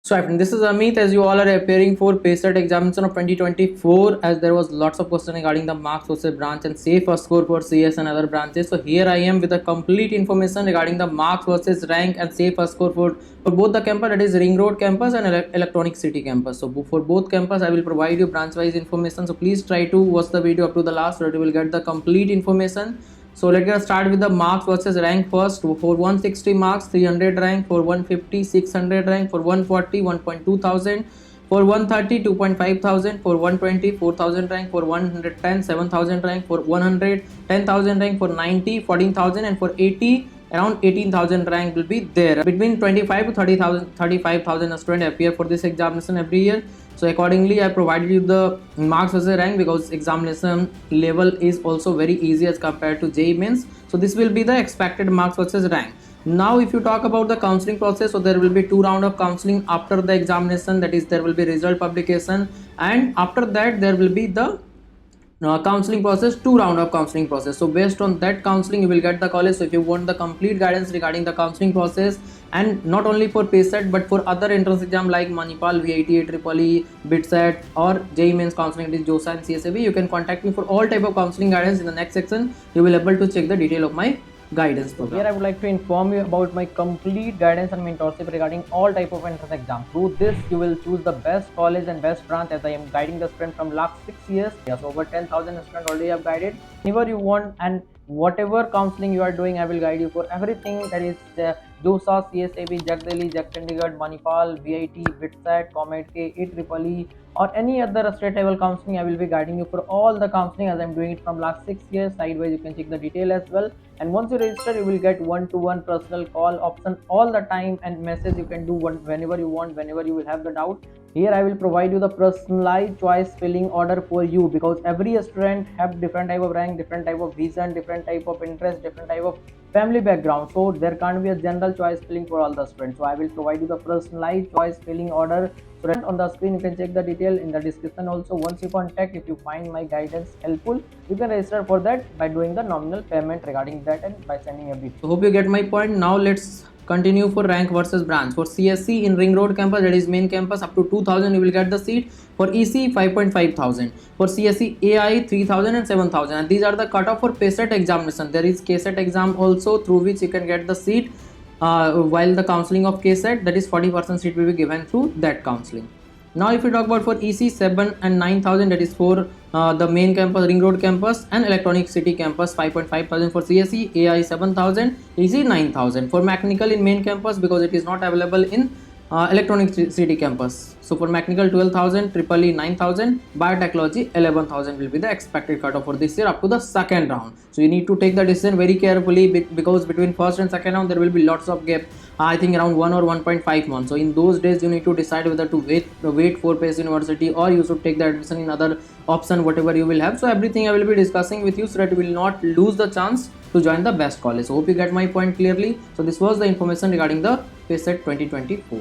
So I think this is Amit. As you all are appearing for PaySet examination of 2024, as there was lots of questions regarding the marks versus branch and say first score for CS and other branches. So here I am with the complete information regarding the marks versus rank and say first score for both the campus, that is Ring Road campus and Electronic City campus. So for both campus I will provide you branch wise information. So please try to watch the video up to the last so that you will get the complete information. So let's get started with the marks versus rank first. For 160 marks, 300 rank. For 150, 600 rank. For 140, 1.2 thousand. For 130, 2.5 thousand. For 120, 4,000 rank. For 110, 7,000 rank. For 100, 10,000 rank. For 90, 14,000. And for 80, around 18,000 rank will be there. Between 25 to 30,000, 35,000 students appear for this examination every year. So accordingly I provided you the marks as a rank because examination level is also very easy as compared to JEE Mains. So this will be the expected marks versus rank. Now if you talk about the counseling process, so there will be 2 rounds of counseling after the examination, that is there will be result publication, and after that there will be the counseling process, 2 round of counseling process. So based on that counseling you will get the college. So if you want the complete guidance regarding the counseling process, and not only for PaySet but for other entrance exam like Manipal, VIT, EEE, BITSET or JEE Mains counseling, it is JOSA and CSAB, you can contact me for all type of counseling guidance. In the next section you will able to check the detail of my guidance program. Here I would like to inform you about my complete guidance and mentorship regarding all type of entrance exam. Through this you will choose the best college and best branch, as I am guiding the student from last 6 years. Yes, over 10,000 students already have guided. Whenever you want and whatever counseling you are doing, I will guide you for everything, that is JOSA, CSAB, JAG Delhi, JAG Chandigarh, Manipal, VIT, BITSET, COMET K, EEE or any other state level counseling. I will be guiding you for all the counseling as I am doing it from last 6 years. Sidewise you can check the detail as well. And once you register you will get one-to-one personal call option all the time, and message you can do whenever you want, whenever you will have the doubt. Here I will provide you the personalized choice filling order for you, because every student have different type of rank, different type of vision, different type of interest, different type of family background. So there can't be a general choice filling for all the students. So I will provide you the personalized choice filling order. So right on the screen you can check the detail in the description also. Once you contact, if you find my guidance helpful, you can register for that by doing the nominal payment regarding that and by sending everything. So hope you get my point. Now let's continue for rank versus branch. For CSC in Ring Road campus, that is main campus, up to 2,000 you will get the seat. For EC 5.5 thousand. For CSC AI 3,000 and 7,000. And these are the cutoff for PaySet examination. There is KSET exam also, through which you can get the seat while the counseling of KSET, that is 40% seat will be given through that counseling. Now if you talk about for EC 7 and 9,000, that is for the main campus Ring Road campus and Electronic City campus, 5.5 thousand for CSE, AI 7,000, EC 9,000. For mechanical in main campus, because it is not available in Electronic City campus. So for mechanical 12,000, EEE 9,000, biotechnology 11,000 will be the expected cutoff for this year up to the second round. So you need to take the decision very carefully, because between first and second round there will be lots of gap. I think around 1 or 1.5 months. So in those days you need to decide whether to wait for PACE University, or you should take the admission in other option, whatever you will have. So everything I will be discussing with you so that you will not lose the chance to join the best college. So hope you get my point clearly. So this was the information regarding the PACET 2024.